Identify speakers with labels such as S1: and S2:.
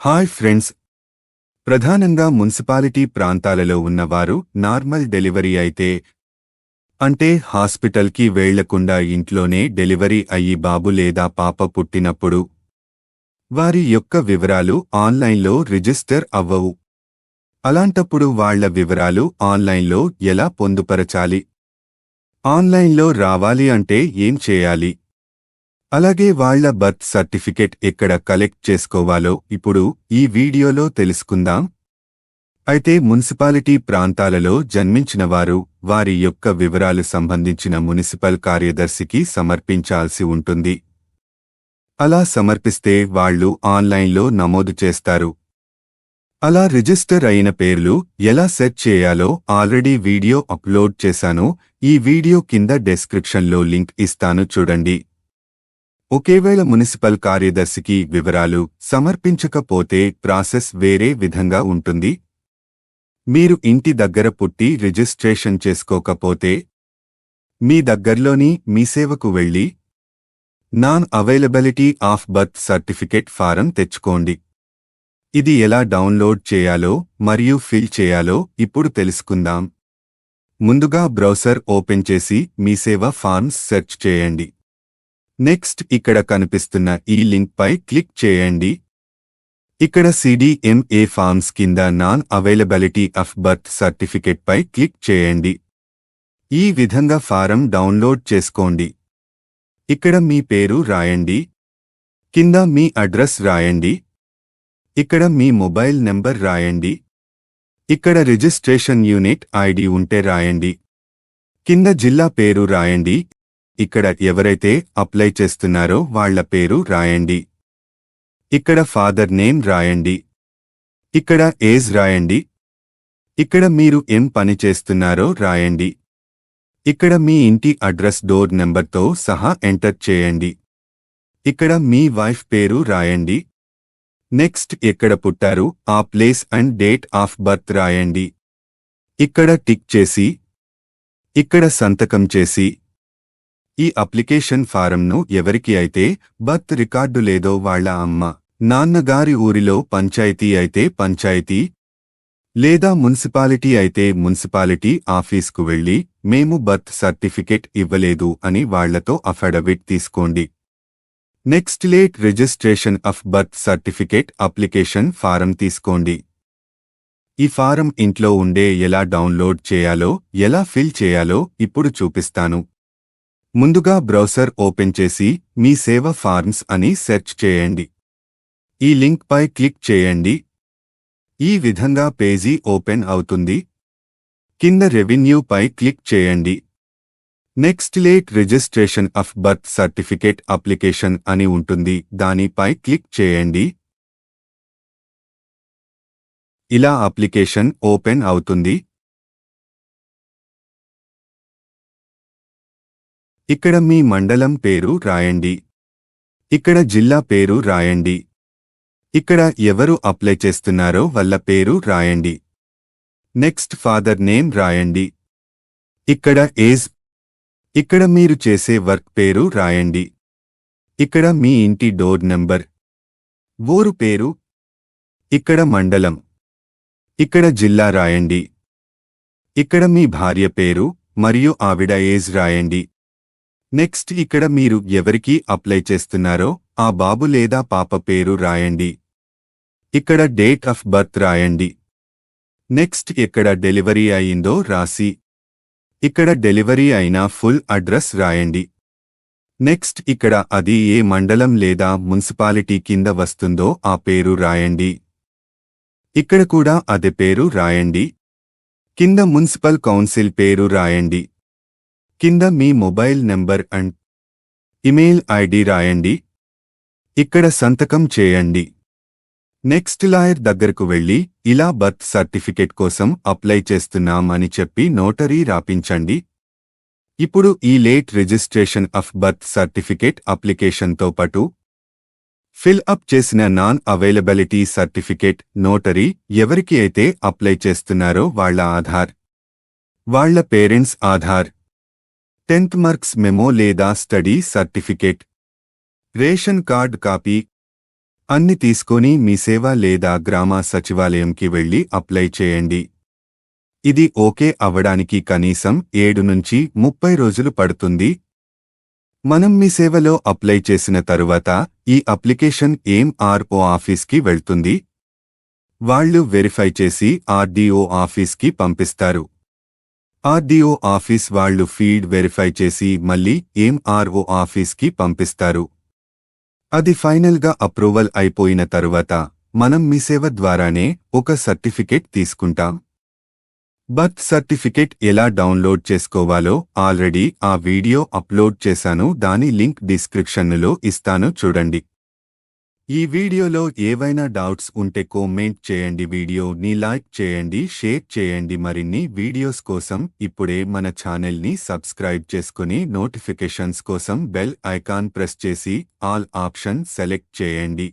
S1: Hi friends, ప్రధానంగా municipality ప్రాంతాలలో ఉన్నవారు నార్మల్ డెలివరీ అయితే అంటే హాస్పిటల్కి వెళ్లకుండా ఇంట్లోనే డెలివరీ అయ్యి బాబు లేదా పాప పుట్టినప్పుడు వారి యొక్క వివరాలు ఆన్లైన్లో రిజిస్టర్ అవ్వవు. అలాంటప్పుడు వాళ్ల వివరాలు ఆన్లైన్లో ఎలా పొందుపరచాలి? ఆన్లైన్లో రావాలి అంటే ఏం చేయాలి? అలాగే వాళ్ల బర్త్ సర్టిఫికెట్ ఎక్కడ కలెక్ట్ చేసుకోవాలో ఇప్పుడు ఈ వీడియోలో తెలుసుకుందాం. అయితే మున్సిపాలిటీ ప్రాంతాలలో జన్మించినవారు వారి యొక్క వివరాలు సంబంధించిన మున్సిపల్ కార్యదర్శికి సమర్పించాల్సి ఉంటుంది. అలా సమర్పిస్తే వాళ్లు ఆన్లైన్లో నమోదు చేస్తారు. అలా రిజిస్టర్ అయిన పేర్లు ఎలా సెట్ చేయాలో ఆల్రెడీ వీడియో అప్లోడ్ చేశాను. ఈ వీడియో కింద డెస్క్రిప్షన్లో లింక్ ఇస్తాను, చూడండి. ఒకేవేళ మున్సిపల్ కార్యదర్శికి వివరాలు సమర్పించకపోతే ప్రాసెస్ వేరే విధంగా ఉంటుంది. మీరు ఇంటి దగ్గర పుట్టి రిజిస్ట్రేషన్ చేసుకోకపోతే మీ దగ్గర్లోని మీ సేవకు వెళ్లి non availability of birth certificate form తెచ్చుకోండి. ఇది ఎలా డౌన్లోడ్ చేయాలో మరియు ఫిల్ చేయాలో ఇప్పుడు తెలుసుకుందాం. ముందుగా బ్రౌజర్ ఓపెన్ చేసి మీ సేవ ఫార్మ్స్ సెర్చ్ చేయండి. నెక్స్ట్ ఇక్కడ కనిపిస్తున్న ఈ లింక్ పై క్లిక్ చేయండి. ఇక్కడ CDMA ఫార్మ్స్ కింద non availability of birth certificate పై క్లిక్ చేయండి. ఈ విధంగా ఫారం డౌన్లోడ్ చేసుకోండి. ఇక్కడ మీ పేరు రాయండి. కింద మీ అడ్రస్ రాయండి. ఇక్కడ మీ మొబైల్ నెంబర్ రాయండి. ఇక్కడ రిజిస్ట్రేషన్ యూనిట్ ID ఉంటే రాయండి. కింద జిల్లా పేరు రాయండి. ఇక్కడ ఎవరైతే అప్లై చేస్తున్నారో వాళ్ల పేరు రాయండి. ఇక్కడ ఫాదర్ నేమ్ రాయండి. ఇక్కడ ఏజ్ రాయండి. ఇక్కడ మీరు ఏం పని చేస్తున్నారో రాయండి. ఇక్కడ మీ ఇంటి అడ్రస్ డోర్ నెంబర్తో సహా ఎంటర్ చేయండి. ఇక్కడ మీ వైఫ్ పేరు రాయండి. నెక్స్ట్ ఎక్కడ పుట్టారు ఆ place and date of birth రాయండి. ఇక్కడ టిక్ చేసి ఇక్కడ సంతకం చేసి ఈ అప్లికేషన్ ఫారంను ఎవరికి అయితే బర్త్ రికార్డు లేదో వాళ్ల అమ్మ నాన్నగారి ఊరిలో పంచాయతీ అయితే పంచాయతీ లేదా మున్సిపాలిటీ అయితే మున్సిపాలిటీ ఆఫీస్కు వెళ్లి మేము బర్త్ సర్టిఫికెట్ ఇవ్వలేదు అని వాళ్లతో అఫిడవిట్ తీసుకోండి. Next late registration of birth certificate application form తీసుకోండి. ఈ ఫారం ఇంట్లో ఉండే ఎలా డౌన్లోడ్ చేయాలో ఎలా ఫిల్ చేయాలో ఇప్పుడు చూపిస్తాను. ముందుగా బ్రౌజర్ ఓపెన్ చేసి మీ సేవ ఫార్మ్స్ అని సెర్చ్ చేయండి. ఈ లింక్ పై క్లిక్ చేయండి. ఈ విధంగా పేజీ ఓపెన్ అవుతుంది. కింద రెవెన్యూ పై క్లిక్ చేయండి. Next late registration of birth certificate application అని ఉంటుంది, దానిపై క్లిక్ చేయండి. ఇలా అప్లికేషన్ ఓపెన్ అవుతుంది. ఇక్కడ మీ మండలం పేరు రాయండి. ఇక్కడ జిల్లా పేరు రాయండి. ఇక్కడ ఎవరు అప్లై చేస్తున్నారో వాళ్ళ పేరు రాయండి. నెక్స్ట్ ఫాదర్ నేమ్ రాయండి. ఇక్కడ ఏజ్, ఇక్కడ మీరు చేసే వర్క్ పేరు రాయండి. ఇక్కడ మీ ఇంటి డోర్ నెంబర్, ఊరు పేరు, ఇక్కడ మండలం, ఇక్కడ జిల్లా రాయండి. ఇక్కడ మీ భార్య పేరు మరియు ఆవిడ ఏజ్ రాయండి. నెక్స్ట్ ఇక్కడ మీరు ఎవరికి అప్లై చేస్తున్నారో ఆ బాబు లేదా పాప పేరు రాయండి. ఇక్కడ డేట్ ఆఫ్ బర్త్ రాయండి. నెక్స్ట్ ఎక్కడ డెలివరీ అయిందో రాసి ఇక్కడ డెలివరీ అయిన ఫుల్ అడ్రస్ రాయండి. నెక్స్ట్ ఇక్కడ అది ఏ మండలం లేదా మున్సిపాలిటీ కింద వస్తుందో ఆ పేరు రాయండి. ఇక్కడ కూడా అదే పేరు రాయండి. కింద మున్సిపల్ కౌన్సిల్ పేరు రాయండి. కింద మీ mobile number and email ID రాయండి. ఇక్కడ సంతకం చేయండి. నెక్స్ట్ లాయర్ దగ్గరకు వెళ్లి ఇలా బర్త్ సర్టిఫికెట్ కోసం అప్లై చేస్తున్నాం అని చెప్పి నోటరీ రాపించండి. ఇప్పుడు ఈ late registration of birth certificate అప్లికేషన్తో పాటు ఫిల్ అప్ చేసిన నాన్ అవైలబిలిటీ సర్టిఫికెట్ నోటరీ ఎవరికి అయితే అప్లై చేస్తున్నారో వాళ్ల ఆధార్, వాళ్ల parents Aadhaar, 10th marks memo లేదా study certificate, ration card copy, అన్ని తీసుకొని మీ సేవ లేదా గ్రామ సచివాలయంకి వెళ్లి అప్లై చేయండి. ఇది ఓకే అవ్వడానికి కనీసం 7 నుంచి 30 రోజులు పడుతుంది. మనం మీ సేవలో అప్లై చేసిన తరువాత ఈ అప్లికేషన్ ఎంఆర్ఓ ఆఫీస్కి వెళ్తుంది. వాళ్ళు వెరిఫై చేసి ఆర్డీఓ ఆఫీస్కి పంపిస్తారు. ఆర్డీఓ ఆఫీస్ వాళ్ళు ఫీడ్ వెరిఫై చేసి మళ్ళీ ఎంఆర్ఓ ఆఫీస్కి పంపిస్తారు. అది ఫైనల్గా అప్రూవల్ అయిపోయిన తరువాత మనం మీ సేవ ద్వారానే ఒక సర్టిఫికేట్ తీసుకుంటాం. బర్త్ సర్టిఫికేట్ ఎలా డౌన్లోడ్ చేసుకోవాలో ఆల్రెడీ ఆ వీడియో అప్లోడ్ చేశాను. దాని లింక్ డిస్క్రిప్షన్లో ఇస్తాను, చూడండి. ఈ వీడియోలో ఏవైనా డౌట్స్ ఉంటే కామెంట్ చేయండి. వీడియోని లైక్ చేయండి, షేర్ చేయండి. మరిన్ని వీడియోస్ కోసం ఇప్పుడే మన ఛానల్ని సబ్స్క్రైబ్ చేసుకుని నోటిఫికేషన్స్ కోసం బెల్ ఐకాన్ ప్రెస్ చేసి ఆల్ ఆప్షన్ సెలెక్ట్ చేయండి.